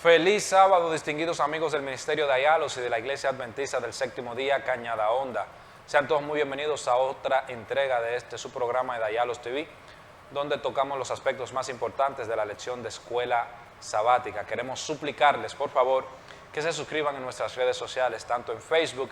Feliz sábado, distinguidos amigos del Ministerio de Ayalos y de la Iglesia Adventista del Séptimo Día, Cañada Honda. Sean todos muy bienvenidos a otra entrega de su programa de Ayalos TV, donde tocamos los aspectos más importantes de la lección de escuela sabática. Queremos suplicarles, por favor, que se suscriban en nuestras redes sociales, tanto en Facebook,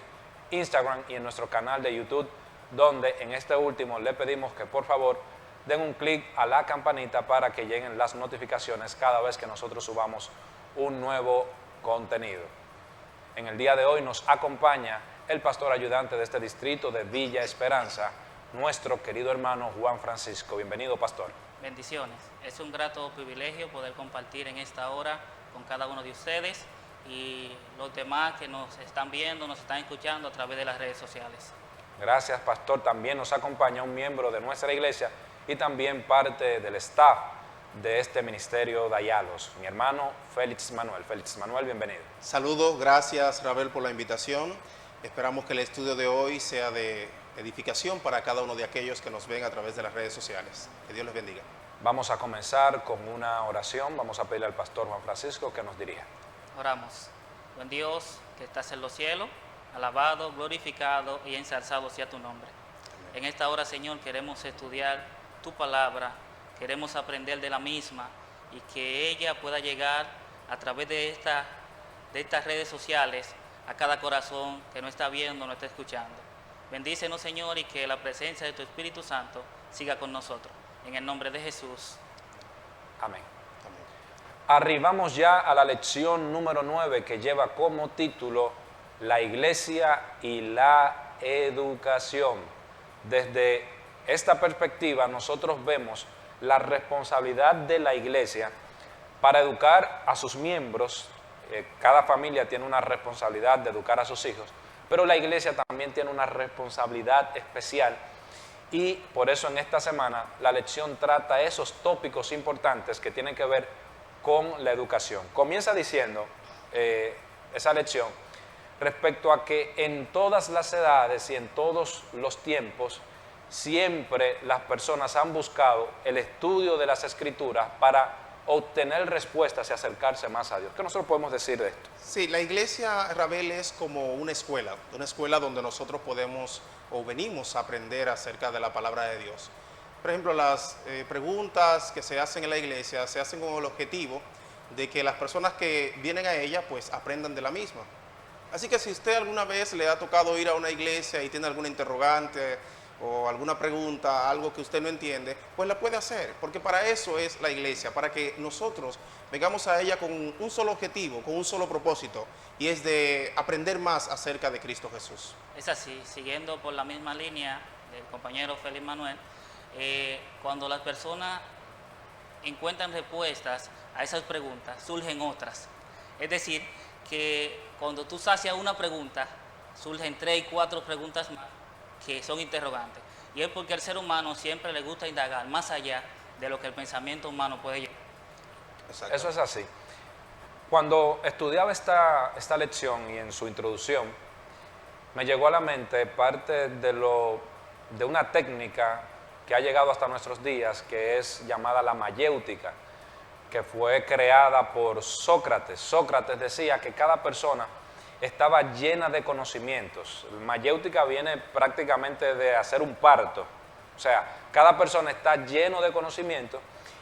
Instagram y en nuestro canal de YouTube, donde en este último le pedimos que por favor den un clic a la campanita para que lleguen las notificaciones cada vez que nosotros subamos un nuevo contenido. En el día de hoy nos acompaña el pastor ayudante de este distrito de Villa Esperanza, nuestro querido hermano Juan Francisco. Bienvenido, pastor. Bendiciones. Es un grato privilegio poder compartir en esta hora con cada uno de ustedes y los demás que nos están viendo, nos están escuchando a través de las redes sociales. Gracias, pastor. También nos acompaña un miembro de nuestra iglesia y también parte del staff de este ministerio de Ayalos, mi hermano Félix Manuel. Félix Manuel, bienvenido. Saludos, gracias Rabel por la invitación. Esperamos que el estudio de hoy sea de edificación para cada uno de aquellos que nos ven a través de las redes sociales. Que Dios les bendiga. Vamos a comenzar con una oración. Vamos a pedirle al pastor Juan Francisco que nos dirija. Oramos. Buen Dios que estás en los cielos, alabado, glorificado y ensalzado sea tu nombre. En esta hora, Señor, queremos estudiar tu palabra, queremos aprender de la misma y que ella pueda llegar a través de estas redes sociales a cada corazón que no está viendo, no está escuchando. Bendícenos, Señor, y que la presencia de tu Espíritu Santo siga con nosotros. En el nombre de Jesús. Amén. Arribamos ya a la lección número 9, que lleva como título La Iglesia y la Educación. Desde esta perspectiva nosotros vemos la responsabilidad de la iglesia para educar a sus miembros. Cada familia tiene una responsabilidad de educar a sus hijos, pero la iglesia también tiene una responsabilidad especial y por eso en esta semana la lección trata esos tópicos importantes que tienen que ver con la educación. Comienza diciendo esa lección respecto a que en todas las edades y en todos los tiempos siempre las personas han buscado el estudio de las Escrituras para obtener respuestas y acercarse más a Dios. ¿Qué nosotros podemos decir de esto? Sí, la iglesia, Rabel, es como una escuela donde nosotros podemos o venimos a aprender acerca de la palabra de Dios. Por ejemplo, las preguntas que se hacen en la iglesia se hacen con el objetivo de que las personas que vienen a ella pues aprendan de la misma. Así que si usted alguna vez le ha tocado ir a una iglesia y tiene alguna interrogante o alguna pregunta, algo que usted no entiende, pues la puede hacer, porque para eso es la iglesia, para que nosotros vengamos a ella con un solo objetivo, con un solo propósito, y es de aprender más acerca de Cristo Jesús. Es así, siguiendo por la misma línea del compañero Félix Manuel, cuando las personas encuentran respuestas a esas preguntas, surgen otras. Es decir, que cuando tú sacias una pregunta, surgen 3 y 4 preguntas más que son interrogantes. Y es porque al ser humano siempre le gusta indagar más allá de lo que el pensamiento humano puede llevar. Eso es así. Cuando estudiaba esta lección y en su introducción, me llegó a la mente parte de una técnica que ha llegado hasta nuestros días, que es llamada la mayéutica, que fue creada por Sócrates. Sócrates decía que cada persona estaba llena de conocimientos. Mayéutica viene prácticamente de hacer un parto. O sea, cada persona está lleno de conocimiento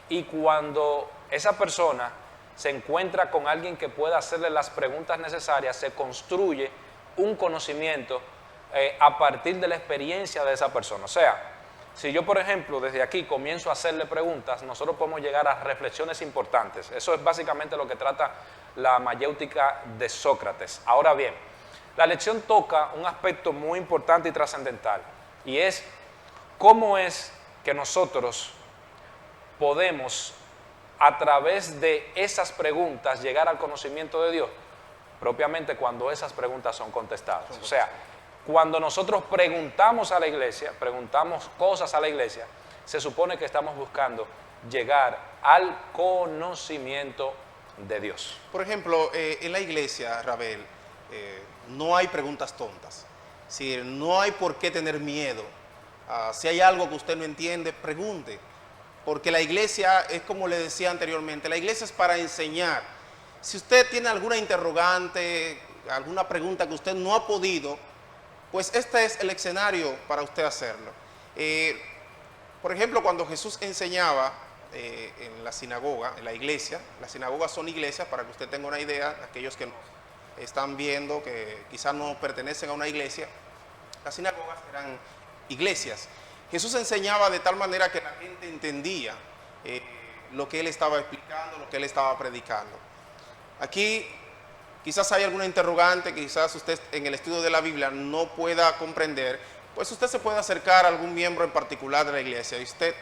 y cuando esa persona se encuentra con alguien que pueda hacerle las preguntas necesarias, se construye un conocimiento a partir de la experiencia de esa persona. O sea, si yo, por ejemplo, desde aquí comienzo a hacerle preguntas, nosotros podemos llegar a reflexiones importantes. Eso es básicamente lo que trata la mayéutica de Sócrates. Ahora bien, la lección toca un aspecto muy importante y trascendental, y es cómo es que nosotros podemos, a través de esas preguntas, llegar al conocimiento de Dios, propiamente cuando esas preguntas son contestadas. O sea, cuando nosotros preguntamos a la iglesia, preguntamos cosas a la iglesia, se supone que estamos buscando llegar al conocimiento de Dios. Por ejemplo, en la iglesia, Rabel, no hay preguntas tontas. Si no hay por qué tener miedo. Si hay algo que usted no entiende, pregunte. Porque la iglesia es como le decía anteriormente, la iglesia es para enseñar. Si usted tiene alguna interrogante, alguna pregunta que usted no ha podido, pues este es el escenario para usted hacerlo. Por ejemplo, cuando Jesús enseñaba en la sinagoga, en la iglesia, las sinagogas son iglesias, para que usted tenga una idea, aquellos que están viendo que quizás no pertenecen a una iglesia, las sinagogas eran iglesias. Jesús enseñaba de tal manera que la gente entendía lo que él estaba explicando, lo que él estaba predicando. Aquí quizás hay alguna interrogante, quizás usted en el estudio de la Biblia no pueda comprender, pues usted se puede acercar a algún miembro en particular de la iglesia y usted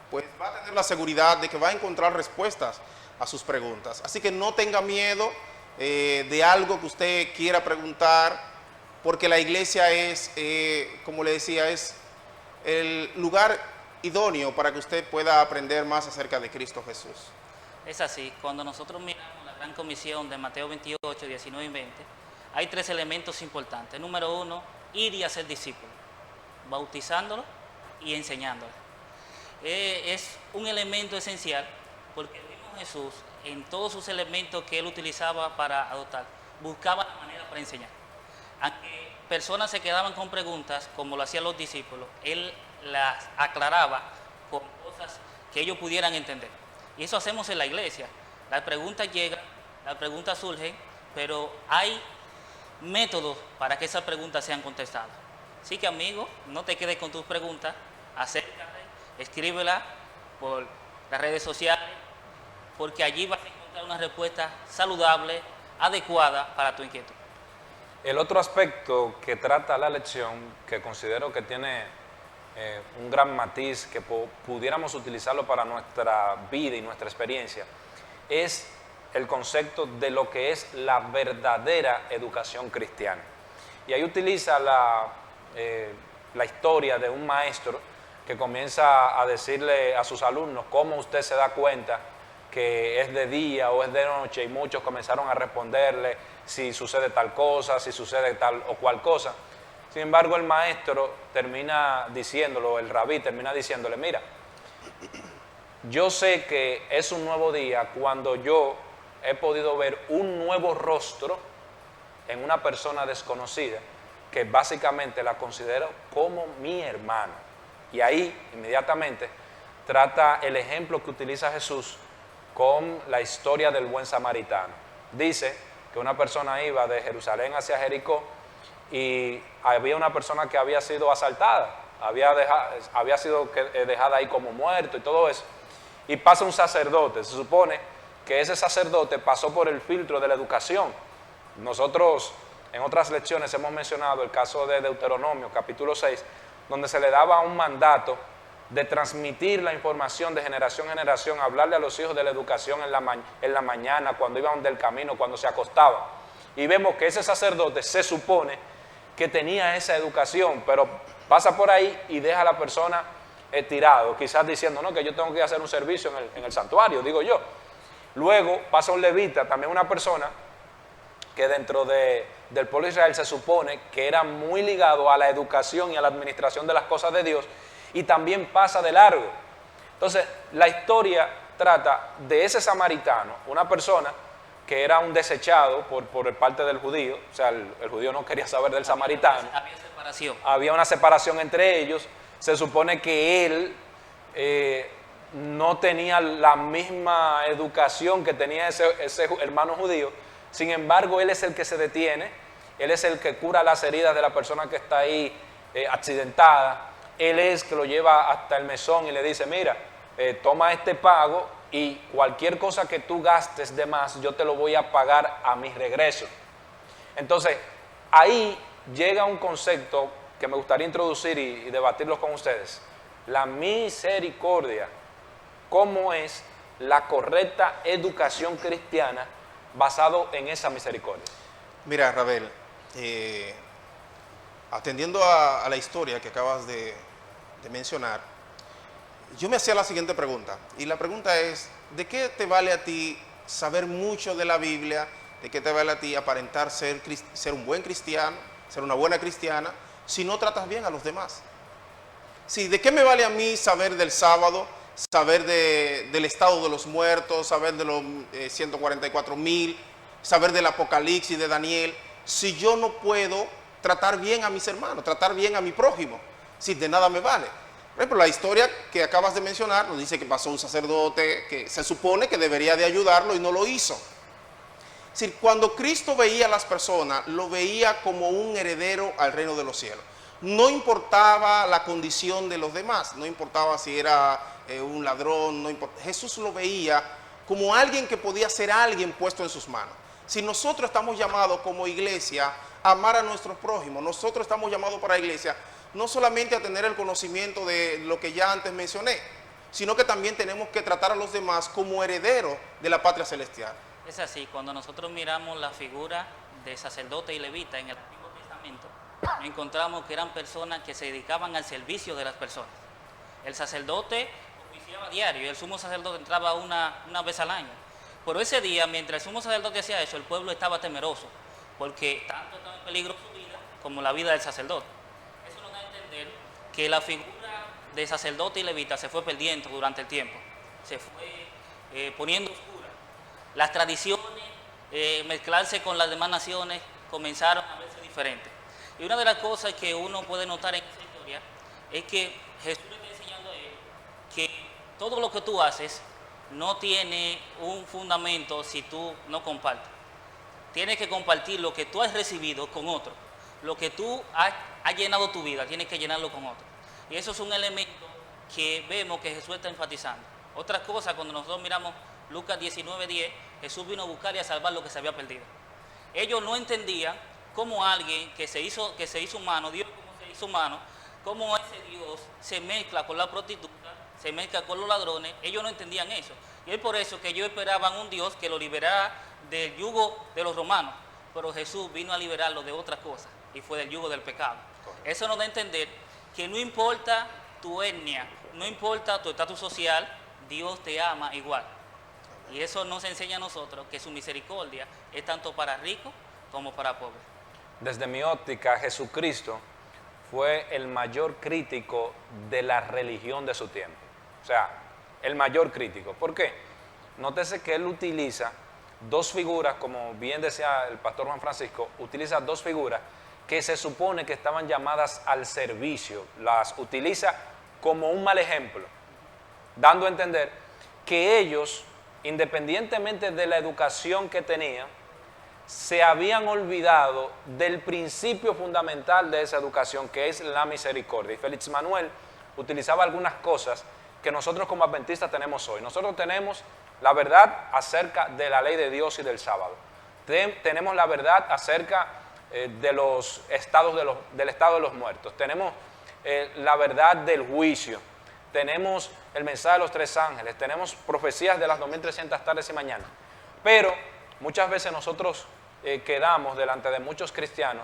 pues va a tener la seguridad de que va a encontrar respuestas a sus preguntas. Así que no tenga miedo de algo que usted quiera preguntar, porque la iglesia es, como le decía, es el lugar idóneo para que usted pueda aprender más acerca de Cristo Jesús. Es así, cuando nosotros miramos la gran comisión de Mateo 28, 19 y 20, hay 3 elementos importantes. Número 1, ir y hacer discípulos, bautizándolo y enseñándolo. Es un elemento esencial porque el mismo Jesús, en todos sus elementos que él utilizaba para adoptar, buscaba la manera para enseñar. Aunque personas se quedaban con preguntas, como lo hacían los discípulos, él las aclaraba con cosas que ellos pudieran entender. Y eso hacemos en la iglesia. Las preguntas llegan, las preguntas surgen, pero hay métodos para que esas preguntas sean contestadas. Así que, amigo, no te quedes con tus preguntas, acércate, escríbela por las redes sociales, porque allí vas a encontrar una respuesta saludable, adecuada para tu inquietud. El otro aspecto que trata la lección, que considero que tiene un gran matiz, que pudiéramos utilizarlo para nuestra vida y nuestra experiencia, es el concepto de lo que es la verdadera educación cristiana. Y ahí utiliza la historia de un maestro que comienza a decirle a sus alumnos cómo usted se da cuenta que es de día o es de noche, y muchos comenzaron a responderle si sucede tal cosa, si sucede tal o cual cosa. Sin embargo, el maestro termina diciéndolo, el rabí termina diciéndole, mira, yo sé que es un nuevo día cuando yo he podido ver un nuevo rostro en una persona desconocida que básicamente la considero como mi hermano. Y ahí, inmediatamente, trata el ejemplo que utiliza Jesús con la historia del buen samaritano. Dice que una persona iba de Jerusalén hacia Jericó y había una persona que había sido asaltada, había sido dejada ahí como muerto y todo eso. Y pasa un sacerdote. Se supone que ese sacerdote pasó por el filtro de la educación. Nosotros en otras lecciones hemos mencionado el caso de Deuteronomio, capítulo 6, donde se le daba un mandato de transmitir la información de generación en generación, hablarle a los hijos de la educación en la mañana, cuando iban del camino, cuando se acostaban. Y vemos que ese sacerdote se supone que tenía esa educación, pero pasa por ahí y deja a la persona tirado, quizás diciendo, no, que yo tengo que hacer un servicio en el santuario, digo yo. Luego pasa un levita, también una persona que dentro del pueblo de Israel se supone que era muy ligado a la educación y a la administración de las cosas de Dios, y también pasa de largo. Entonces, la historia trata de ese samaritano, una persona que era un desechado por parte del judío, o sea, el judío no quería saber del samaritano. Había separación. Había una separación entre ellos. Se supone que él no tenía la misma educación que tenía ese hermano judío. Sin embargo, él es el que se detiene, él es el que cura las heridas de la persona que está ahí accidentada. Él es que lo lleva hasta el mesón y le dice, mira, toma este pago y cualquier cosa que tú gastes de más, yo te lo voy a pagar a mi regreso. Entonces, ahí llega un concepto que me gustaría introducir y debatirlo con ustedes. La misericordia. ¿Cómo es la correcta educación cristiana basado en esa misericordia? Mira, Rabel, atendiendo a la historia que acabas de mencionar, yo me hacía la siguiente pregunta, y la pregunta es, ¿de qué te vale a ti saber mucho de la Biblia? ¿De qué te vale a ti aparentar ser un buen cristiano, ser una buena cristiana, si no tratas bien a los demás? Sí, ¿de qué me vale a mí saber del sábado saber del estado de los muertos, saber de los 144,000, saber del Apocalipsis de Daniel, si yo no puedo tratar bien a mis hermanos, tratar bien a mi prójimo? Si de nada me vale. Por ejemplo, la historia que acabas de mencionar nos dice que pasó un sacerdote que se supone que debería de ayudarlo y no lo hizo. Es decir, cuando Cristo veía a las personas, lo veía como un heredero al reino de los cielos. No importaba la condición de los demás, no importaba si era un ladrón, no importaba. Jesús lo veía como alguien que podía ser alguien puesto en sus manos. Si nosotros estamos llamados como iglesia a amar a nuestros prójimos, nosotros estamos llamados para la iglesia no solamente a tener el conocimiento de lo que ya antes mencioné, sino que también tenemos que tratar a los demás como herederos de la patria celestial. Es así, cuando nosotros miramos la figura de sacerdote y levita en el Antiguo Testamento, encontramos que eran personas que se dedicaban al servicio de las personas. El sacerdote oficiaba diario y el sumo sacerdote entraba una vez al año. Pero ese día, mientras el sumo sacerdote hacía eso, el pueblo estaba temeroso, porque tanto estaba en peligro su vida como la vida del sacerdote. Eso nos da a entender que la figura de sacerdote y levita se fue perdiendo durante el tiempo, se fue poniendo oscura. Las tradiciones, mezclarse con las demás naciones, comenzaron a verse diferentes. Y una de las cosas que uno puede notar en esta historia es que Jesús le está enseñando a él que todo lo que tú haces no tiene un fundamento si tú no compartes. Tienes que compartir lo que tú has recibido con otro. Lo que tú has llenado tu vida, tienes que llenarlo con otro. Y eso es un elemento que vemos que Jesús está enfatizando. Otra cosa, cuando nosotros miramos Lucas 19:10, Jesús vino a buscar y a salvar lo que se había perdido. Ellos no entendían cómo alguien que se hizo humano, Dios como se hizo humano, cómo ese Dios se mezcla con la prostituta, se mezcla con los ladrones. Ellos no entendían eso. Y es por eso que ellos esperaban un Dios que lo liberara del yugo de los romanos. Pero Jesús vino a liberarlo de otras cosas, y fue del yugo del pecado. Eso nos da a entender que no importa tu etnia, no importa tu estatus social, Dios te ama igual. Y eso nos enseña a nosotros que su misericordia es tanto para ricos como para pobres. Desde mi óptica, Jesucristo fue el mayor crítico de la religión de su tiempo. O sea, el mayor crítico. ¿Por qué? Nótese que él utiliza dos figuras, como bien decía el pastor Juan Francisco, utiliza dos figuras que se supone que estaban llamadas al servicio. Las utiliza como un mal ejemplo, dando a entender que ellos, independientemente de la educación que tenían, se habían olvidado del principio fundamental de esa educación, que es la misericordia. Y Félix Manuel utilizaba algunas cosas que nosotros como adventistas tenemos hoy. Nosotros tenemos la verdad acerca de la ley de Dios y del sábado. Tenemos la verdad acerca de los estados del estado de los muertos. Tenemos la verdad del juicio. Tenemos el mensaje de los tres ángeles. Tenemos profecías de las 2300 tardes y mañanas. Pero muchas veces nosotros quedamos delante de muchos cristianos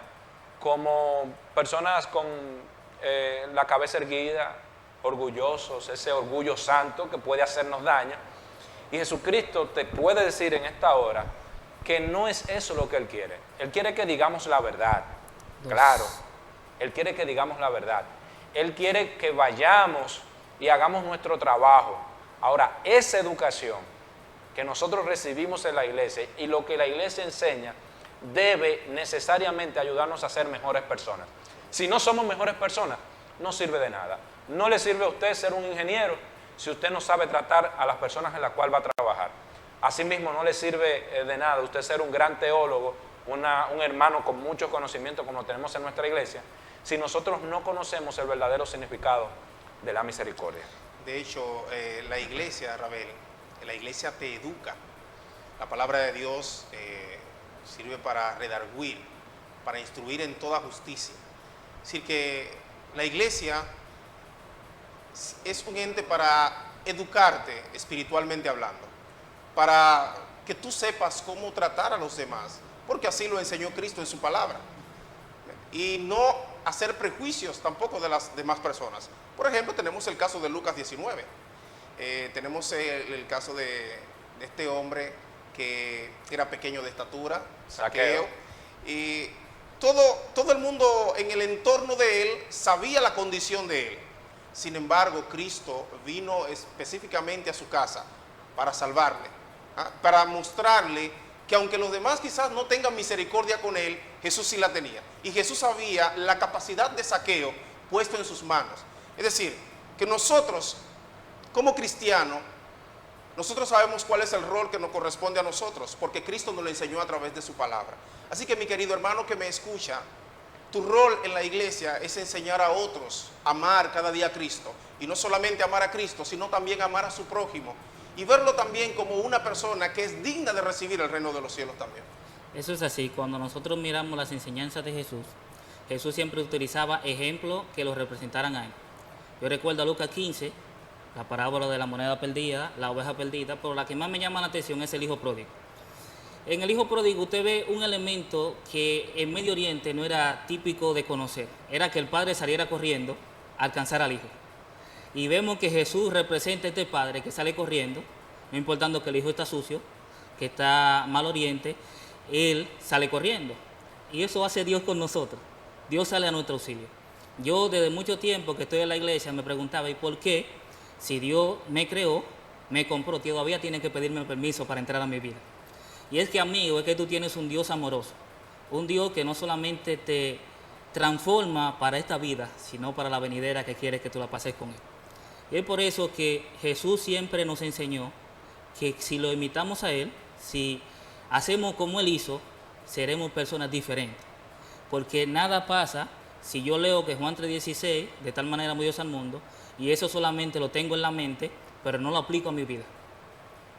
como personas con la cabeza erguida, orgullosos, ese orgullo santo que puede hacernos daño. Y Jesucristo te puede decir en esta hora que no es eso lo que Él quiere. Él quiere que digamos la verdad. Claro, Él quiere que digamos la verdad. Él quiere que vayamos y hagamos nuestro trabajo. Ahora, esa educación que nosotros recibimos en la iglesia y lo que la iglesia enseña debe necesariamente ayudarnos a ser mejores personas. Si no somos mejores personas, no sirve de nada. No le sirve a usted ser un ingeniero si usted no sabe tratar a las personas en las cuales va a trabajar. Asimismo, no le sirve de nada usted ser un gran teólogo, un hermano con mucho conocimiento como tenemos en nuestra iglesia, si nosotros no conocemos el verdadero significado de la misericordia. De hecho, la iglesia, Rabel, la iglesia te educa. La palabra de Dios sirve para redarguir, para instruir en toda justicia. Es decir, que la iglesia es un ente para educarte espiritualmente hablando, para que tú sepas cómo tratar a los demás, porque así lo enseñó Cristo en su palabra. Y no hacer prejuicios tampoco de las demás personas. Por ejemplo, tenemos el caso de Lucas 19. Tenemos el caso de este hombre que era pequeño de estatura, Zaqueo, y todo el mundo en el entorno de él sabía la condición de él. Sin embargo, Cristo vino específicamente a su casa para salvarle, para mostrarle que aunque los demás quizás no tengan misericordia con él, Jesús sí la tenía. Y Jesús sabía la capacidad de Zaqueo puesto en sus manos. Es decir, que nosotros, como cristianos, nosotros sabemos cuál es el rol que nos corresponde a nosotros, porque Cristo nos lo enseñó a través de su palabra. Así que mi querido hermano que me escucha, tu rol en la iglesia es enseñar a otros a amar cada día a Cristo. Y no solamente amar a Cristo, sino también amar a su prójimo. Y verlo también como una persona que es digna de recibir el reino de los cielos también. Eso es así. Cuando nosotros miramos las enseñanzas de Jesús, Jesús siempre utilizaba ejemplos que lo representaran a él. Yo recuerdo a Lucas 15, la parábola de la moneda perdida, la oveja perdida, pero la que más me llama la atención es el hijo pródigo. En el hijo pródigo usted ve un elemento que en Medio Oriente no era típico de conocer. Era que el padre saliera corriendo a alcanzar al hijo. Y vemos que Jesús representa a este padre que sale corriendo, no importando que el hijo está sucio, que está mal oriente, él sale corriendo. Y eso hace Dios con nosotros. Dios sale a nuestro auxilio. Yo desde mucho tiempo que estoy en la iglesia me preguntaba, ¿y por qué? Si Dios me creó, me compró, todavía tiene que pedirme permiso para entrar a mi vida. Y es que, amigo, es que tú tienes un Dios amoroso, un Dios que no solamente te transforma para esta vida, sino para la venidera que quiere que tú la pases con Él. Y es por eso que Jesús siempre nos enseñó que si lo imitamos a Él, si hacemos como Él hizo, seremos personas diferentes. Porque nada pasa si yo leo que Juan 3:16, de tal manera amó Dios al mundo, y eso solamente lo tengo en la mente, pero no lo aplico a mi vida.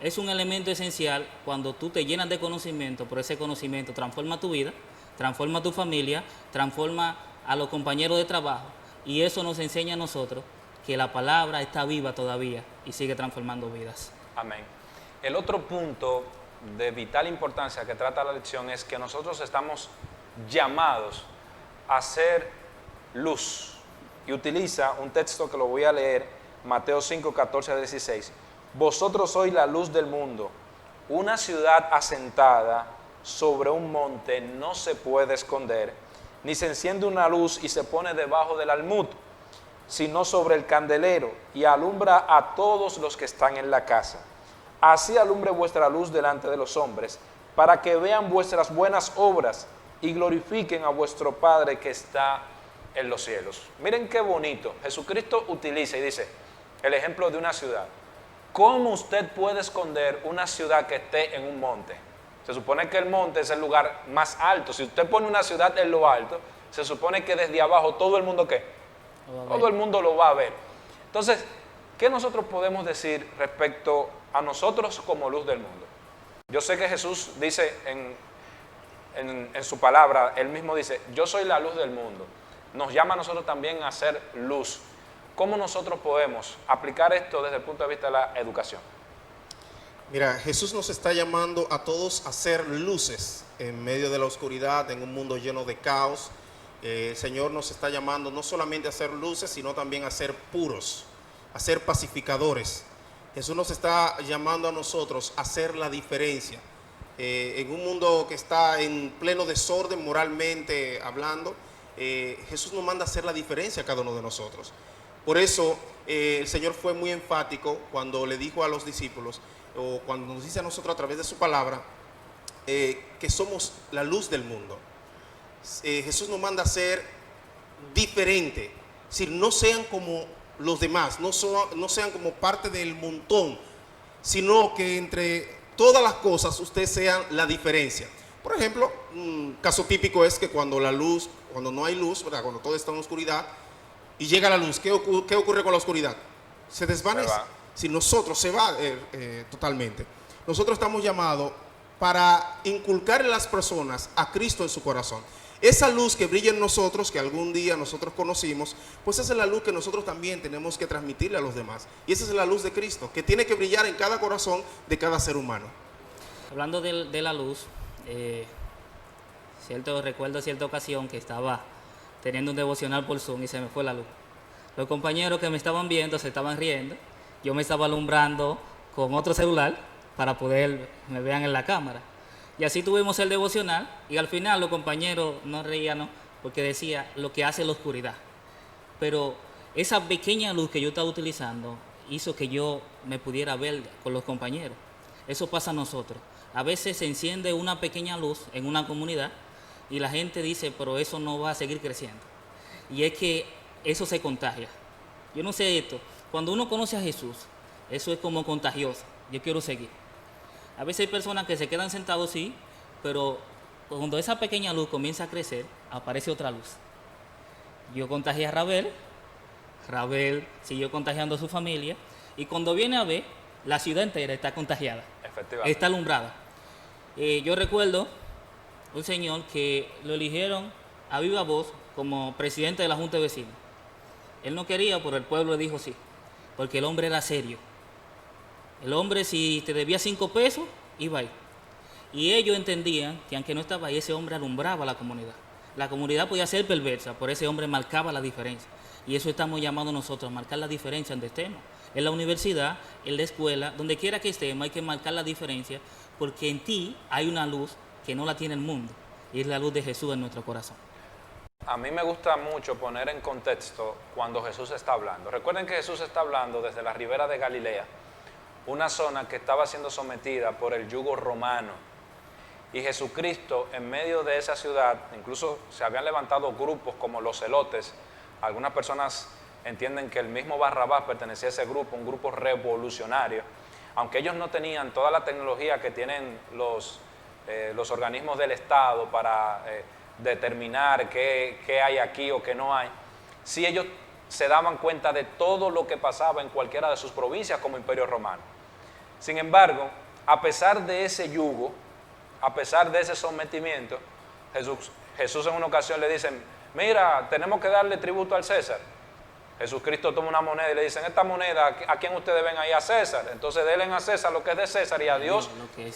Es un elemento esencial cuando tú te llenas de conocimiento, pero ese conocimiento transforma tu vida, transforma tu familia, transforma a los compañeros de trabajo, y eso nos enseña a nosotros que la palabra está viva todavía y sigue transformando vidas. Amén. El otro punto de vital importancia que trata la lección es que nosotros estamos llamados a ser luz. Y utiliza un texto que lo voy a leer, Mateo 5, 14 a 16. Vosotros sois la luz del mundo. Una ciudad asentada sobre un monte no se puede esconder, ni se enciende una luz y se pone debajo del almud, sino sobre el candelero, y alumbra a todos los que están en la casa. Así alumbre vuestra luz delante de los hombres, para que vean vuestras buenas obras y glorifiquen a vuestro Padre que está en los cielos. Miren qué bonito. Jesucristo utiliza y dice el ejemplo de una ciudad. ¿Cómo usted puede esconder una ciudad que esté en un monte? Se supone que el monte es el lugar más alto. Si usted pone una ciudad en lo alto, se supone que desde abajo todo el mundo ¿qué? Todo el mundo lo va a ver. Entonces, ¿qué nosotros podemos decir respecto a nosotros como luz del mundo? Yo sé que Jesús dice en su palabra, Él mismo dice, yo soy la luz del mundo. Nos llama a nosotros también a ser luz. ¿Cómo nosotros podemos aplicar esto desde el punto de vista de la educación? Mira, Jesús nos está llamando a todos a ser luces en medio de la oscuridad, en un mundo lleno de caos. El Señor nos está llamando no solamente a ser luces, sino también a ser puros, a ser pacificadores. Jesús nos está llamando a nosotros a hacer la diferencia. En un mundo que está en pleno desorden moralmente hablando, Jesús nos manda a hacer la diferencia a cada uno de nosotros. Por eso el Señor fue muy enfático cuando le dijo a los discípulos, o cuando nos dice a nosotros a través de su palabra, que somos la luz del mundo. Jesús nos manda a ser diferente, es decir, no sean como los demás, no sean como parte del montón, sino que entre todas las cosas ustedes sean la diferencia. Por ejemplo, un caso típico es que cuando no hay luz, ¿verdad? Cuando todo está en oscuridad y llega la luz, ¿qué ocurre con la oscuridad? Se desvanece. Si nosotros se va totalmente. Nosotros estamos llamados para inculcar en las personas a Cristo en su corazón. Esa luz que brilla en nosotros, que algún día nosotros conocimos, pues esa es la luz que nosotros también tenemos que transmitirle a los demás. Y esa es la luz de Cristo, que tiene que brillar en cada corazón de cada ser humano. Hablando de la luz, recuerdo cierta ocasión que estaba teniendo un devocional por Zoom y se me fue la luz. Los compañeros que me estaban viendo se estaban riendo. Yo me estaba alumbrando con otro celular para poder me vean en la cámara. Y así tuvimos el devocional y al final los compañeros no reían, ¿no? Porque decía lo que hace la oscuridad. Pero esa pequeña luz que yo estaba utilizando hizo que yo me pudiera ver con los compañeros. Eso pasa a nosotros. A veces se enciende una pequeña luz en una comunidad y la gente dice, pero eso no va a seguir creciendo. Y es que eso se contagia. Yo no sé esto, cuando uno conoce a Jesús, eso es como contagioso. Yo quiero seguir. A veces hay personas que se quedan sentados, sí, pero cuando esa pequeña luz comienza a crecer, aparece otra luz. Yo contagié a Rabel siguió contagiando a su familia, y cuando viene a ver, la ciudad entera está contagiada, Efectivamente. está alumbrada. Yo recuerdo un señor que lo eligieron a viva voz como presidente de la Junta de Vecinos. Él no quería, pero el pueblo le dijo sí, porque el hombre era serio. El hombre, si te debía 5 pesos, iba ahí. Y ellos entendían que aunque no estaba ahí, ese hombre alumbraba a la comunidad. La comunidad podía ser perversa, pero ese hombre marcaba la diferencia. Y eso estamos llamando nosotros, a marcar la diferencia donde estemos. En la universidad, en la escuela, donde quiera que estemos, hay que marcar la diferencia, porque en ti hay una luz que no la tiene el mundo, y es la luz de Jesús en nuestro corazón. A mí me gusta mucho poner en contexto cuando Jesús está hablando. Recuerden que Jesús está hablando desde la ribera de Galilea, una zona que estaba siendo sometida por el yugo romano. Y Jesucristo, en medio de esa ciudad, incluso se habían levantado grupos como los celotes. Algunas personas entienden que el mismo Barrabás pertenecía a ese grupo, un grupo revolucionario. Aunque ellos no tenían toda la tecnología que tienen los organismos del Estado para determinar qué hay aquí o qué no hay, sí ellos se daban cuenta de todo lo que pasaba en cualquiera de sus provincias como Imperio Romano. Sin embargo, a pesar de ese yugo, a pesar de ese sometimiento, Jesús en una ocasión le dicen, mira, tenemos que darle tributo al César. Jesucristo toma una moneda y le dicen, esta moneda, ¿a quién ustedes ven ahí? A César. Entonces denle a César lo que es de César y a Dios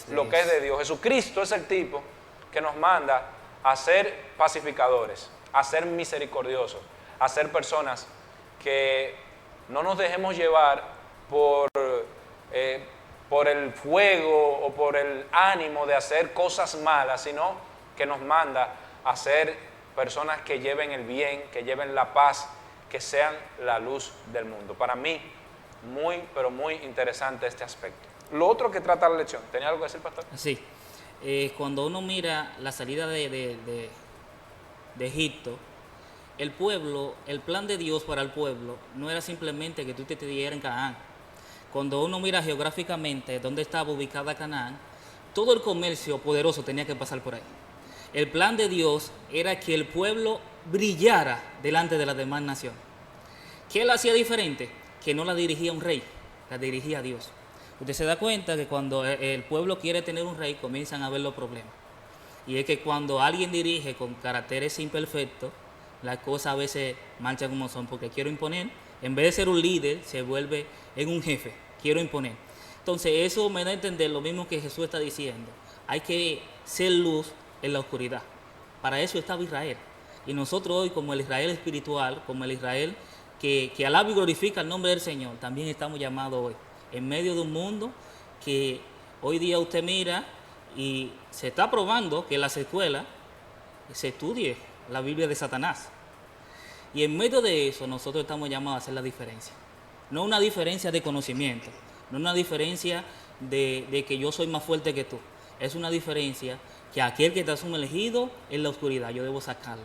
lo que es de Dios. Jesucristo es el tipo que nos manda a ser pacificadores, a ser misericordiosos, a ser personas que no nos dejemos llevar por el fuego o por el ánimo de hacer cosas malas, sino que nos manda a ser personas que lleven el bien, que lleven la paz, que sean la luz del mundo. Para mí, muy, pero muy interesante este aspecto. Lo otro que trata la lección, ¿tenía algo que decir, pastor? Sí, cuando uno mira la salida de Egipto, el pueblo, el plan de Dios para el pueblo no era simplemente que tú te dieras en Canaán. Cuando uno mira geográficamente dónde estaba ubicada Canaán, todo el comercio poderoso tenía que pasar por ahí. El plan de Dios era que el pueblo brillara delante de las demás naciones. ¿Qué lo hacía diferente? Que no la dirigía un rey, la dirigía Dios. Usted se da cuenta que cuando el pueblo quiere tener un rey, comienzan a ver los problemas. Y es que cuando alguien dirige con caracteres imperfectos, las cosas a veces marchan como son, porque quiero imponer, en vez de ser un líder, se vuelve en un jefe, quiero imponer. Entonces eso me da a entender lo mismo que Jesús está diciendo. Hay que ser luz en la oscuridad. Para eso estaba Israel. Y nosotros hoy, como el Israel espiritual, como el Israel que alaba y glorifica el nombre del Señor, también estamos llamados hoy, en medio de un mundo que hoy día usted mira y se está probando que en las escuelas se estudie la Biblia de Satanás. Y en medio de eso nosotros estamos llamados a hacer la diferencia. No una diferencia de conocimiento, no una diferencia de que yo soy más fuerte que tú. Es una diferencia que aquel que está sumergido en la oscuridad, yo debo sacarlo,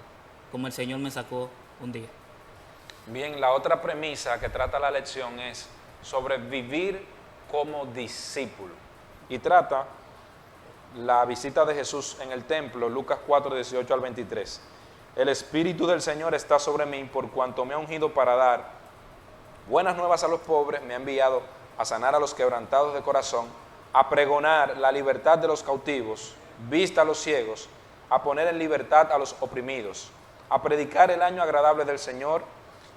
como el Señor me sacó un día. Bien, la otra premisa que trata la lección es sobre vivir como discípulo. Y trata la visita de Jesús en el templo, Lucas 4, 18 al 23. El Espíritu del Señor está sobre mí por cuanto me ha ungido para dar buenas nuevas a los pobres, me ha enviado a sanar a los quebrantados de corazón, a pregonar la libertad de los cautivos, vista a los ciegos, a poner en libertad a los oprimidos, a predicar el año agradable del Señor.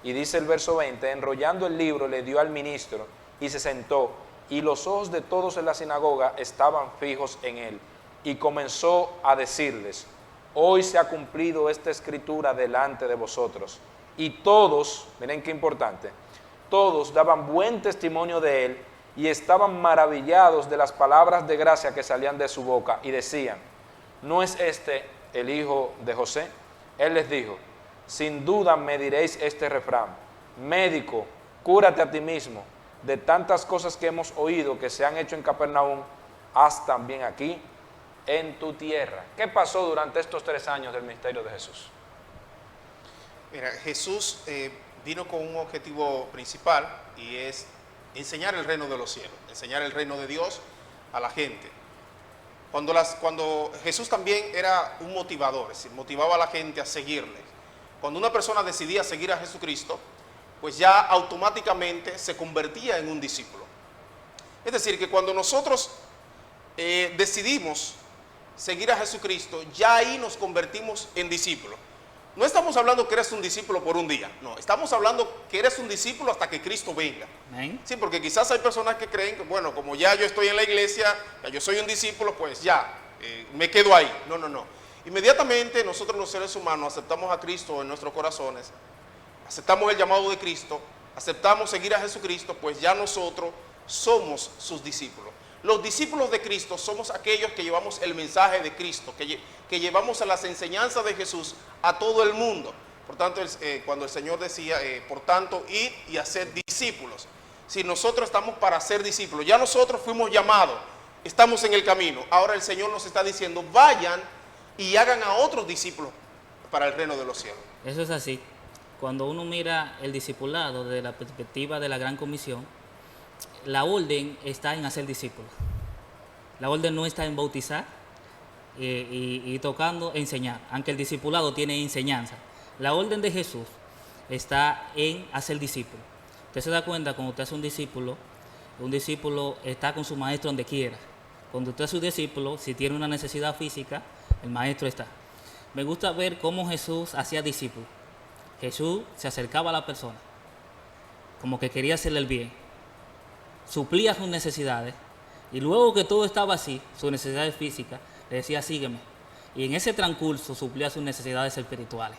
Y dice el verso 20, enrollando el libro le dio al ministro y se sentó, y los ojos de todos en la sinagoga estaban fijos en él. Y comenzó a decirles, hoy se ha cumplido esta escritura delante de vosotros. Y todos, miren qué importante, todos daban buen testimonio de él y estaban maravillados de las palabras de gracia que salían de su boca y decían, ¿no es este el hijo de José? Él les dijo, sin duda me diréis este refrán, médico, cúrate a ti mismo. De tantas cosas que hemos oído que se han hecho en Capernaum, haz también aquí en tu tierra. ¿Qué pasó durante estos 3 años del ministerio de Jesús? Mira, Jesús vino con un objetivo principal y es enseñar el reino de los cielos, enseñar el reino de Dios a la gente. Cuando Jesús también era un motivador, es decir, motivaba a la gente a seguirle. Cuando una persona decidía seguir a Jesucristo, pues ya automáticamente se convertía en un discípulo. Es decir, que cuando nosotros decidimos seguir a Jesucristo, ya ahí nos convertimos en discípulos. No estamos hablando que eres un discípulo por un día, no, estamos hablando que eres un discípulo hasta que Cristo venga. Amén. Sí, porque quizás hay personas que creen que, bueno, como ya yo estoy en la iglesia, ya yo soy un discípulo, pues ya, me quedo ahí. No, no, no. Inmediatamente nosotros los seres humanos aceptamos a Cristo en nuestros corazones, aceptamos el llamado de Cristo, aceptamos seguir a Jesucristo, pues ya nosotros somos sus discípulos. Los discípulos de Cristo somos aquellos que llevamos el mensaje de Cristo, que llevamos a las enseñanzas de Jesús a todo el mundo. Por tanto, cuando el Señor decía, por tanto, id y hacer discípulos. Si nosotros estamos para ser discípulos, ya nosotros fuimos llamados, estamos en el camino. Ahora el Señor nos está diciendo, vayan y hagan a otros discípulos para el reino de los cielos. Eso es así. Cuando uno mira el discipulado desde la perspectiva de la Gran Comisión, la orden está en hacer discípulos. La orden no está en bautizar y tocando enseñar, aunque el discipulado tiene enseñanza. La orden de Jesús está en hacer discípulos. Usted se da cuenta cuando usted hace un discípulo está con su maestro donde quiera. Cuando usted es un discípulo, si tiene una necesidad física, el maestro está. Me gusta ver cómo Jesús hacía discípulos. Jesús se acercaba a la persona, como que quería hacerle el bien, suplía sus necesidades, y luego que todo estaba así, sus necesidades físicas, le decía, sígueme. Y en ese transcurso suplía sus necesidades espirituales.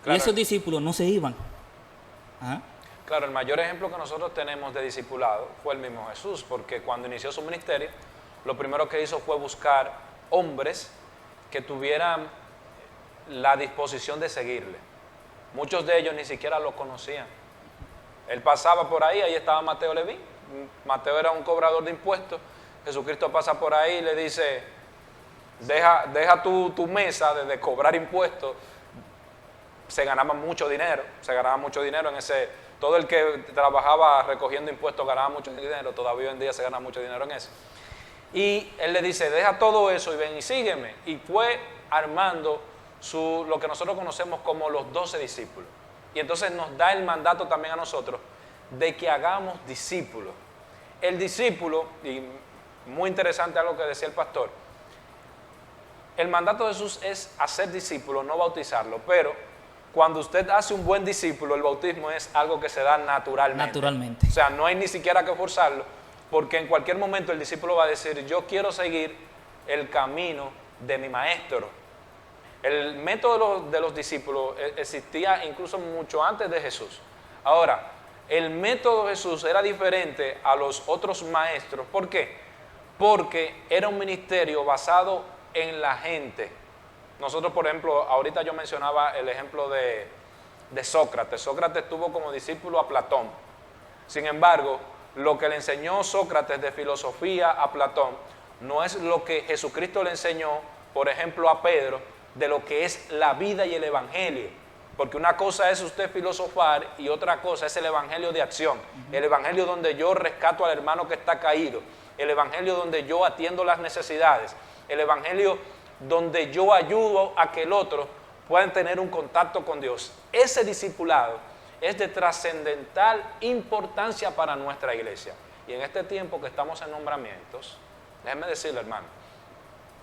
Claro. Y esos discípulos no se iban. ¿Ah? Claro, el mayor ejemplo que nosotros tenemos de discipulado fue el mismo Jesús, porque cuando inició su ministerio, lo primero que hizo fue buscar hombres que tuvieran la disposición de seguirle. Muchos de ellos ni siquiera lo conocían. Él pasaba por ahí estaba Mateo Leví. Mateo era un cobrador de impuestos. Jesucristo pasa por ahí y le dice, deja tu mesa de cobrar impuestos. Se ganaba mucho dinero en ese. Todo el que trabajaba recogiendo impuestos ganaba mucho dinero, todavía hoy en día se gana mucho dinero en eso. Y él le dice, deja todo eso y ven y sígueme. Y fue armando lo que nosotros conocemos como los 12 discípulos. Y entonces nos da el mandato también a nosotros de que hagamos discípulos. El discípulo, y muy interesante algo que decía el pastor, el mandato de Jesús es hacer discípulos, no bautizarlo, pero cuando usted hace un buen discípulo, el bautismo es algo que se da naturalmente. O sea, no hay ni siquiera que forzarlo, porque en cualquier momento el discípulo va a decir, yo quiero seguir el camino de mi maestro. El método de los discípulos existía incluso mucho antes de Jesús. Ahora, el método de Jesús era diferente a los otros maestros. ¿Por qué? Porque era un ministerio basado en la gente. Nosotros, por ejemplo, ahorita yo mencionaba el ejemplo de Sócrates. Sócrates tuvo como discípulo a Platón. Sin embargo, lo que le enseñó Sócrates de filosofía a Platón no es lo que Jesucristo le enseñó, por ejemplo, a Pedro, de lo que es la vida y el evangelio. Porque una cosa es usted filosofar y otra cosa es el evangelio de acción. El evangelio donde yo rescato al hermano que está caído. El evangelio donde yo atiendo las necesidades. El evangelio donde yo ayudo a que el otro pueda tener un contacto con Dios. Ese discipulado es de trascendental importancia para nuestra iglesia. Y en este tiempo que estamos en nombramientos, déjenme decirle, hermano,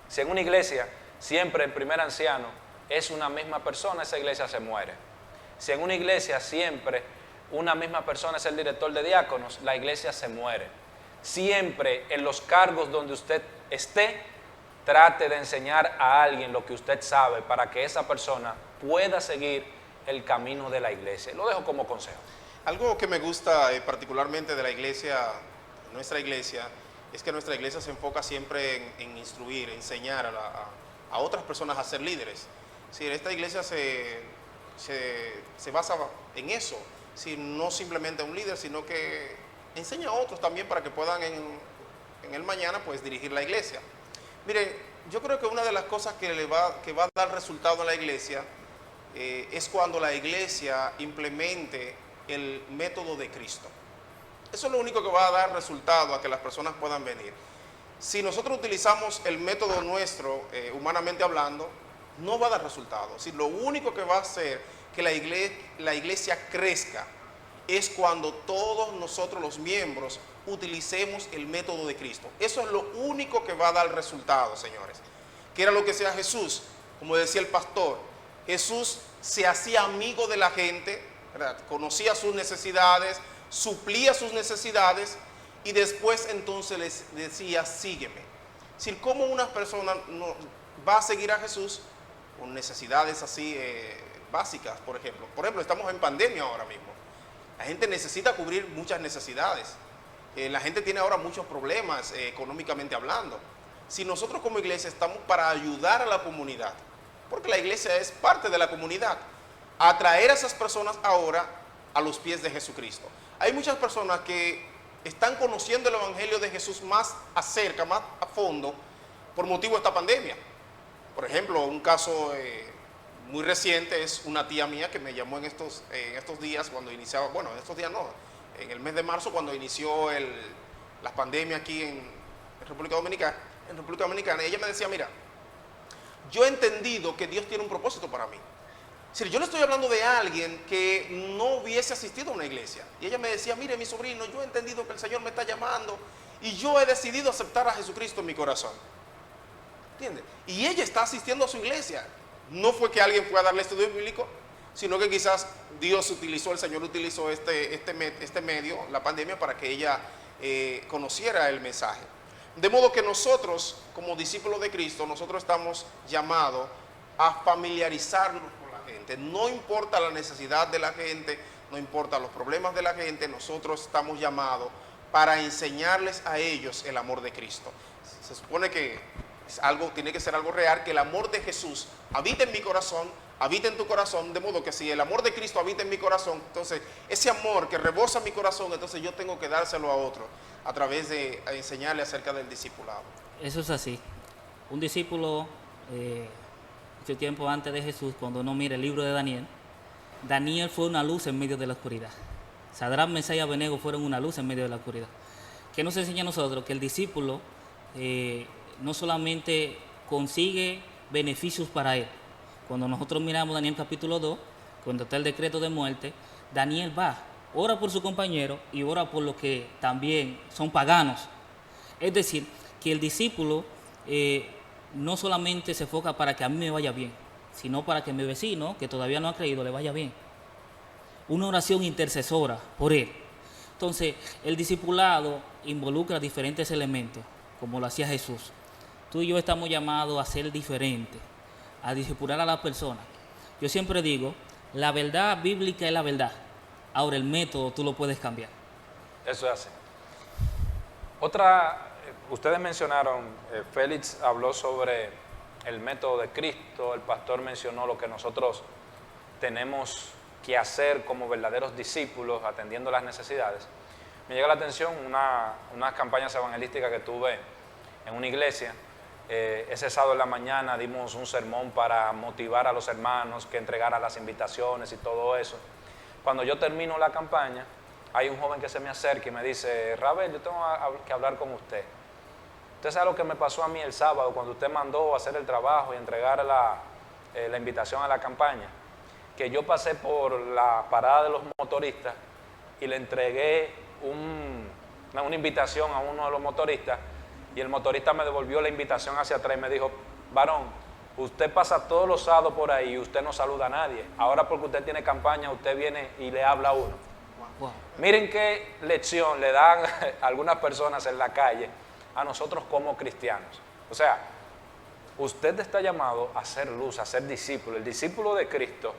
si en una iglesia siempre el primer anciano es una misma persona, esa iglesia se muere. Si en una iglesia siempre una misma persona es el director de diáconos, la iglesia se muere. Siempre en los cargos donde usted esté, trate de enseñar a alguien lo que usted sabe para que esa persona pueda seguir el camino de la iglesia. Lo dejo como consejo. Algo que me gusta particularmente de la iglesia, nuestra iglesia, es que nuestra iglesia se enfoca siempre en instruir, enseñar a otras personas a ser líderes. Sí, esta iglesia se se basa en eso, si no simplemente un líder, sino que enseña a otros también para que puedan en el mañana pues dirigir la iglesia. Miren, yo creo que una de las cosas que va a dar resultado en la iglesia es cuando la iglesia implemente el método de Cristo. Eso es lo único que va a dar resultado a que las personas puedan venir. Si nosotros utilizamos el método nuestro, humanamente hablando, no va a dar resultado. Si lo único que va a hacer que la iglesia crezca es cuando todos nosotros los miembros utilicemos el método de Cristo. Eso es lo único que va a dar resultado, señores. Que era lo que hacía Jesús. Como decía el pastor, Jesús se hacía amigo de la gente, ¿verdad? Conocía sus necesidades, suplía sus necesidades y después entonces les decía, sígueme. Es decir, ¿cómo una persona no va a seguir a Jesús con necesidades así básicas, por ejemplo? Por ejemplo, estamos en pandemia ahora mismo. La gente necesita cubrir muchas necesidades. La gente tiene ahora muchos problemas económicamente hablando. Si nosotros como iglesia estamos para ayudar a la comunidad, porque la iglesia es parte de la comunidad, atraer a esas personas ahora a los pies de Jesucristo. Hay muchas personas que están conociendo el Evangelio de Jesús más acerca, más a fondo, por motivo de esta pandemia. Por ejemplo, un caso muy reciente es una tía mía que me llamó en estos días cuando iniciaba, bueno, en estos días no, en el mes de marzo cuando inició la pandemia aquí en República Dominicana, ella me decía, mira, yo he entendido que Dios tiene un propósito para mí. Es decir, yo le estoy hablando de alguien que no hubiese asistido a una iglesia. Y ella me decía, mire mi sobrino, yo he entendido que el Señor me está llamando y yo he decidido aceptar a Jesucristo en mi corazón. ¿Entiende? Y ella está asistiendo a su iglesia. No fue que alguien fue a darle estudio bíblico, sino que quizás el Señor utilizó este medio, la pandemia, para que ella conociera el mensaje. De modo que nosotros, como discípulos de Cristo, nosotros estamos llamados a familiarizarnos con la gente. No importa la necesidad de la gente, no importa los problemas de la gente, nosotros estamos llamados para enseñarles a ellos el amor de Cristo. Se supone que tiene que ser algo real, que el amor de Jesús habita en mi corazón, habita en tu corazón, de modo que si el amor de Cristo habita en mi corazón, entonces ese amor que rebosa mi corazón, entonces yo tengo que dárselo a otro a través de enseñarle acerca del discipulado. Eso es así. Un discípulo, mucho tiempo antes de Jesús, cuando uno mira el libro de Daniel fue una luz en medio de la oscuridad. Sadrach, Mesach y Abednego fueron una luz en medio de la oscuridad. ¿Qué nos enseña a nosotros? Que el discípulo no solamente consigue beneficios para él. Cuando nosotros miramos Daniel capítulo 2, cuando está el decreto de muerte, Daniel va, ora por su compañero y ora por los que también son paganos. Es decir, que el discípulo no solamente se enfoca para que a mí me vaya bien, sino para que mi vecino, que todavía no ha creído, le vaya bien. Una oración intercesora por él. Entonces, el discipulado involucra diferentes elementos, como lo hacía Jesús. Tú y yo estamos llamados a ser diferentes, a discipular a las personas. Yo siempre digo, la verdad bíblica es la verdad. Ahora el método tú lo puedes cambiar. Eso es así. Ustedes mencionaron, Félix habló sobre el método de Cristo, el pastor mencionó lo que nosotros tenemos que hacer como verdaderos discípulos, atendiendo las necesidades. Me llega la atención unas campañas evangelísticas que tuve en una iglesia. Ese sábado en la mañana dimos un sermón para motivar a los hermanos que entregaran las invitaciones y todo eso. Cuando yo termino la campaña, hay un joven que se me acerca y me dice, Rabel, yo tengo que hablar con usted. Usted sabe lo que me pasó a mí el sábado cuando usted mandó a hacer el trabajo y entregar la invitación a la campaña, que yo pasé por la parada de los motoristas y le entregué una invitación a uno de los motoristas y el motorista me devolvió la invitación hacia atrás y me dijo, varón, usted pasa todos los sábados por ahí y usted no saluda a nadie. Ahora porque usted tiene campaña, usted viene y le habla a uno. Wow. Miren qué lección le dan algunas personas en la calle a nosotros como cristianos. O sea, usted está llamado a ser luz, a ser discípulo. El discípulo de Cristo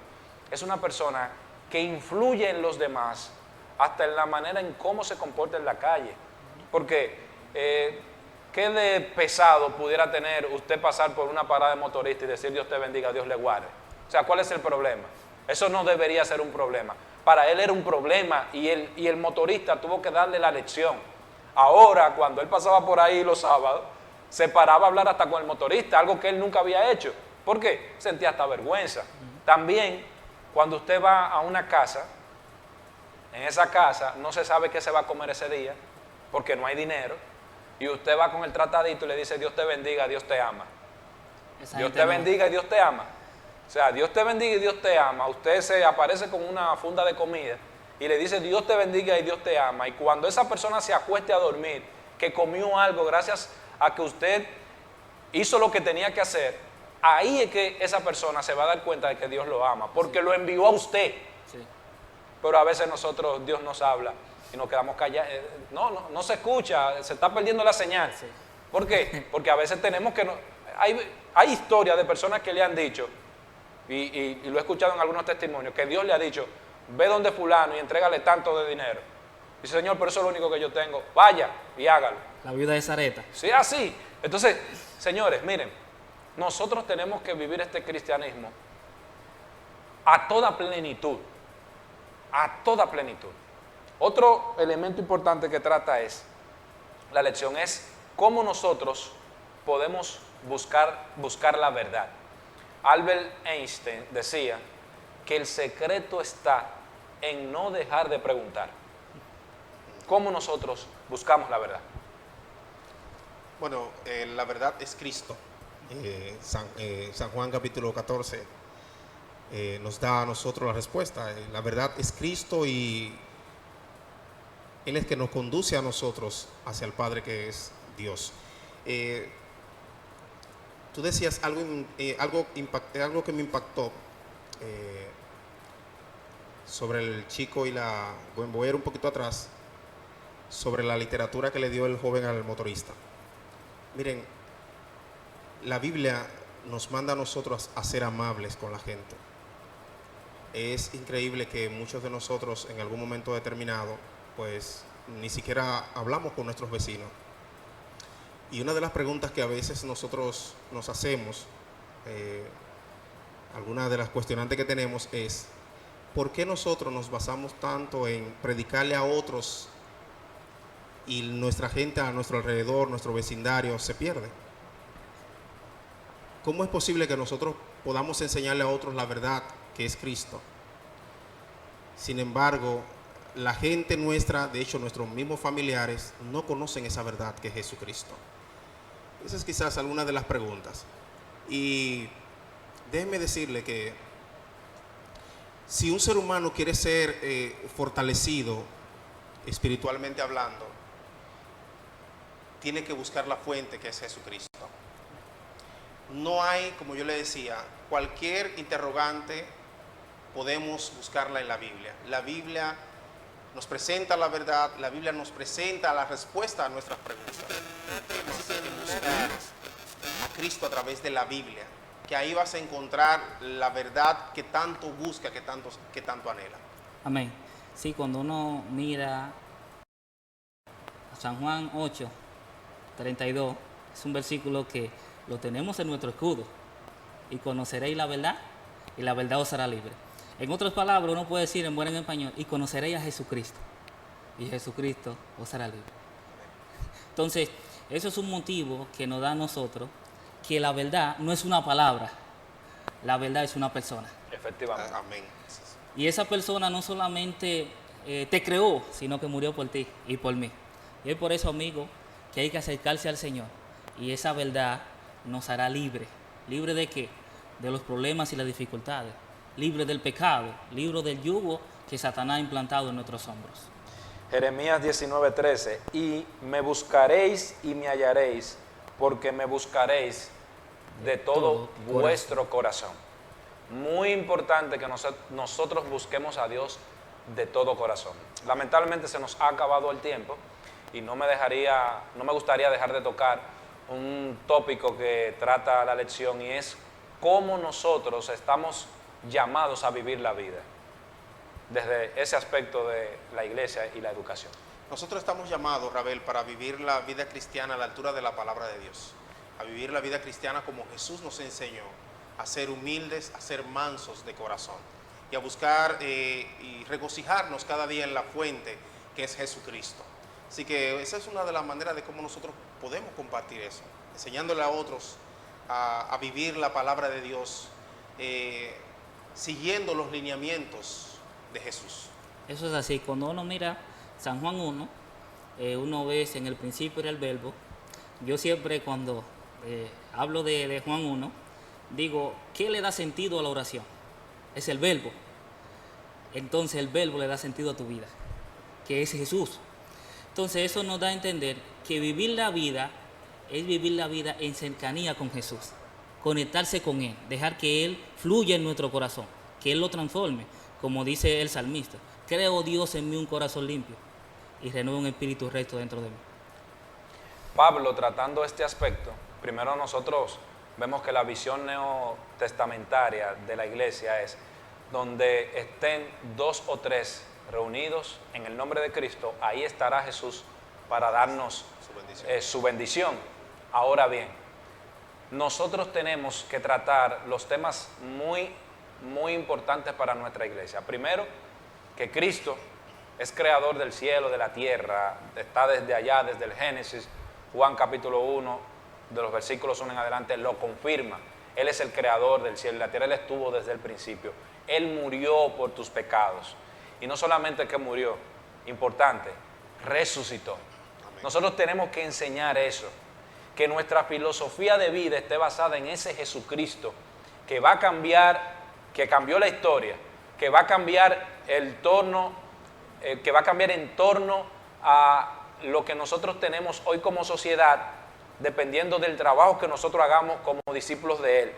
es una persona que influye en los demás hasta en la manera en cómo se comporta en la calle. Porque, ¿qué de pesado pudiera tener usted pasar por una parada de motorista y decir Dios te bendiga, Dios le guarde? O sea, ¿cuál es el problema? Eso no debería ser un problema. Para él era un problema y el motorista tuvo que darle la lección. Ahora, cuando él pasaba por ahí los sábados, se paraba a hablar hasta con el motorista, algo que él nunca había hecho. ¿Por qué? Sentía hasta vergüenza. También, cuando usted va a una casa, en esa casa no se sabe qué se va a comer ese día, porque no hay dinero, y usted va con el tratadito y le dice, Dios te bendiga, Dios te ama. Dios te bendiga y Dios te ama. O sea, Dios te bendiga y Dios te ama. Usted se aparece con una funda de comida y le dice, Dios te bendiga y Dios te ama. Y cuando esa persona se acueste a dormir, que comió algo gracias a que usted hizo lo que tenía que hacer, ahí es que esa persona se va a dar cuenta de que Dios lo ama, porque lo envió a usted. Sí. Pero a veces nosotros, Dios nos habla y nos quedamos callados. No se escucha, se está perdiendo la señal. Sí. ¿Por qué? Porque a veces tenemos que... Hay historias de personas que le han dicho, y lo he escuchado en algunos testimonios, que Dios le ha dicho, ve donde fulano y entrégale tanto de dinero. Dice, Señor, pero eso es lo único que yo tengo. Vaya y hágalo. La viuda de Sarepta. Sí, así. Entonces, señores, miren, nosotros tenemos que vivir este cristianismo a toda plenitud. A toda plenitud. Otro elemento importante que trata la lección es cómo nosotros podemos buscar la verdad. Albert Einstein decía que el secreto está en no dejar de preguntar. ¿Cómo nosotros buscamos la verdad? Bueno, la verdad es Cristo. San Juan capítulo 14 nos da a nosotros la respuesta. La verdad es Cristo y Él es que nos conduce a nosotros hacia el Padre que es Dios. Tú decías algo que me impactó sobre el chico y bueno, voy a ir un poquito atrás, sobre la literatura que le dio el joven al motorista. Miren, la Biblia nos manda a nosotros a ser amables con la gente. Es increíble que muchos de nosotros en algún momento determinado, pues ni siquiera hablamos con nuestros vecinos. Y una de las preguntas que a veces nosotros nos hacemos, alguna de las cuestionantes que tenemos es, ¿por qué nosotros nos basamos tanto en predicarle a otros y nuestra gente a nuestro alrededor, nuestro vecindario, se pierde? ¿Cómo es posible que nosotros podamos enseñarle a otros la verdad que es Cristo? Sin embargo, la gente nuestra, de hecho nuestros mismos familiares, no conocen esa verdad que es Jesucristo. Esa es quizás alguna de las preguntas. Y déjenme decirle que si un ser humano quiere ser fortalecido espiritualmente hablando, tiene que buscar la fuente que es Jesucristo. No hay, como yo le decía, cualquier interrogante podemos buscarla en la Biblia. La Biblia nos presenta la verdad, la Biblia nos presenta la respuesta a nuestras preguntas. Así que buscar a Cristo a través de la Biblia, que ahí vas a encontrar la verdad que tanto busca, que tanto anhela. Amén. Sí, cuando uno mira a San Juan 8:32, es un versículo que lo tenemos en nuestro escudo. Y conoceréis la verdad, y la verdad os hará libre. En otras palabras, uno puede decir en buen español, y conoceréis a Jesucristo, y Jesucristo os hará libre. Entonces, eso es un motivo que nos da a nosotros que la verdad no es una palabra, la verdad es una persona. Efectivamente. Amén. Y esa persona no solamente te creó, sino que murió por ti y por mí. Y es por eso, amigo, que hay que acercarse al Señor. Y esa verdad nos hará libre. ¿Libre de qué? De los problemas y las dificultades. Libre del pecado, libre del yugo que Satanás ha implantado en nuestros hombros. Jeremías 19:13, y me buscaréis y me hallaréis, porque me buscaréis de todo vuestro corazón. Muy importante que nosotros busquemos a Dios de todo corazón. Lamentablemente se nos ha acabado el tiempo y no me gustaría dejar de tocar un tópico que trata la lección, y es cómo nosotros estamos llamados a vivir la vida desde ese aspecto de la iglesia y la educación. Nosotros estamos llamados, Rabel, para vivir la vida cristiana a la altura de la palabra de Dios, a vivir la vida cristiana como Jesús nos enseñó, a ser humildes, a ser mansos de corazón. y a buscar y regocijarnos cada día en la fuente que es Jesucristo. Así que esa es una de las maneras de cómo nosotros podemos compartir eso, enseñándole a otros a vivir la palabra de Dios, siguiendo los lineamientos de Jesús. Eso es así. Cuando uno mira San Juan 1, uno ve en el principio era el verbo. Yo siempre cuando hablo de Juan 1, digo, ¿qué le da sentido a la oración? Es el verbo. Entonces el verbo le da sentido a tu vida, que es Jesús. Entonces eso nos da a entender que vivir la vida es vivir la vida en cercanía con Jesús, conectarse con Él, dejar que Él fluya en nuestro corazón, que Él lo transforme, como dice el salmista. Creo, Dios, en mí un corazón limpio y renueva un espíritu recto dentro de mí. Pablo, tratando este aspecto, primero nosotros vemos que la visión neotestamentaria de la iglesia es donde estén 2 o 3 reunidos en el nombre de Cristo, ahí estará Jesús para darnos su bendición. Ahora bien, nosotros tenemos que tratar los temas muy importantes para nuestra iglesia. Primero, que Cristo es creador del cielo, de la tierra, está desde allá, desde el Génesis. Juan capítulo 1, de los versículos 1 en adelante, lo confirma. Él es el creador del cielo y la tierra, Él estuvo desde el principio. Él murió por tus pecados. Y no solamente que murió, importante, resucitó. Amén. Nosotros tenemos que enseñar eso, que nuestra filosofía de vida esté basada en ese Jesucristo que va a cambiar, que cambió la historia, que va a cambiar el torno, que va a cambiar en torno a lo que nosotros tenemos hoy como sociedad, dependiendo del trabajo que nosotros hagamos como discípulos de Él.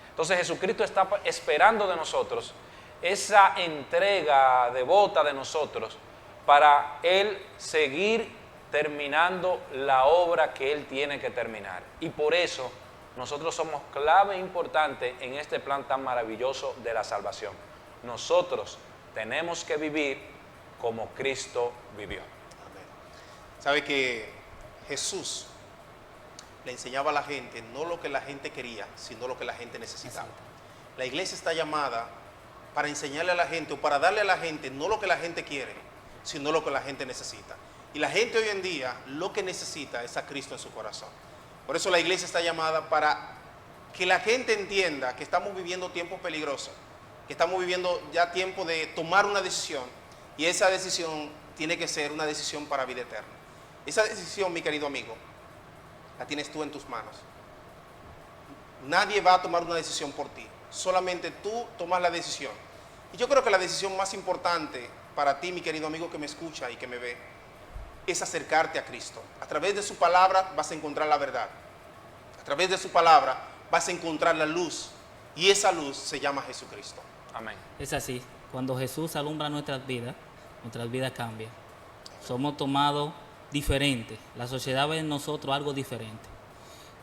Entonces Jesucristo está esperando de nosotros esa entrega devota de nosotros para Él seguir terminando la obra que Él tiene que terminar. Y por eso nosotros somos clave importante en este plan tan maravilloso de la salvación. Nosotros tenemos que vivir como Cristo vivió. Amén. Sabe que Jesús le enseñaba a la gente no lo que la gente quería, sino lo que la gente necesitaba. La iglesia está llamada para enseñarle a la gente o para darle a la gente no lo que la gente quiere, sino lo que la gente necesita. Y la gente hoy en día lo que necesita es a Cristo en su corazón. Por eso la iglesia está llamada para que la gente entienda que estamos viviendo tiempos peligrosos, que estamos viviendo ya tiempo de tomar una decisión, y esa decisión tiene que ser una decisión para vida eterna. Esa decisión, mi querido amigo, la tienes tú en tus manos. Nadie va a tomar una decisión por ti, solamente tú tomas la decisión. Y yo creo que la decisión más importante para ti, mi querido amigo que me escucha y que me ve, es acercarte a Cristo. A través de su palabra vas a encontrar la verdad. A través de su palabra vas a encontrar la luz, y esa luz se llama Jesucristo. Amén. Es así. Cuando Jesús alumbra nuestras vidas cambian. Somos tomados diferentes. La sociedad ve en nosotros algo diferente.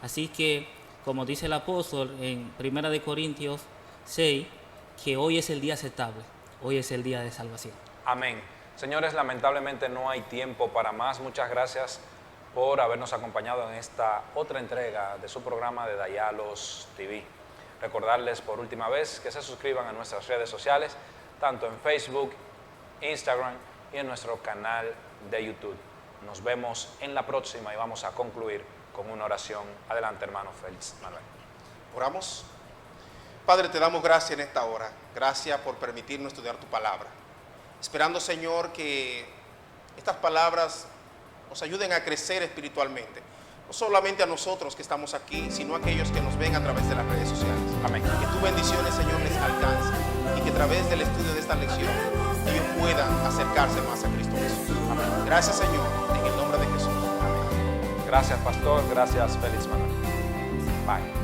Así que, como dice el apóstol en 1 Corintios 6, que hoy es el día aceptable, hoy es el día de salvación. Amén. Señores, lamentablemente no hay tiempo para más. Muchas gracias por habernos acompañado en esta otra entrega de su programa de Dayalos TV. Recordarles por última vez que se suscriban a nuestras redes sociales, tanto en Facebook, Instagram y en nuestro canal de YouTube. Nos vemos en la próxima y vamos a concluir con una oración. Adelante, hermano Félix Manuel. Oramos. Padre, te damos gracias en esta hora. Gracias por permitirnos estudiar tu palabra. Esperando, Señor, que estas palabras nos ayuden a crecer espiritualmente. No solamente a nosotros que estamos aquí, sino a aquellos que nos ven a través de las redes sociales. Amén. Que tus bendiciones, Señor, les alcancen y que a través del estudio de esta lección ellos puedan acercarse más a Cristo Jesús. Amén. Gracias, Señor, en el nombre de Jesús. Amén. Gracias, pastor. Gracias, Félix Manuel. Bye.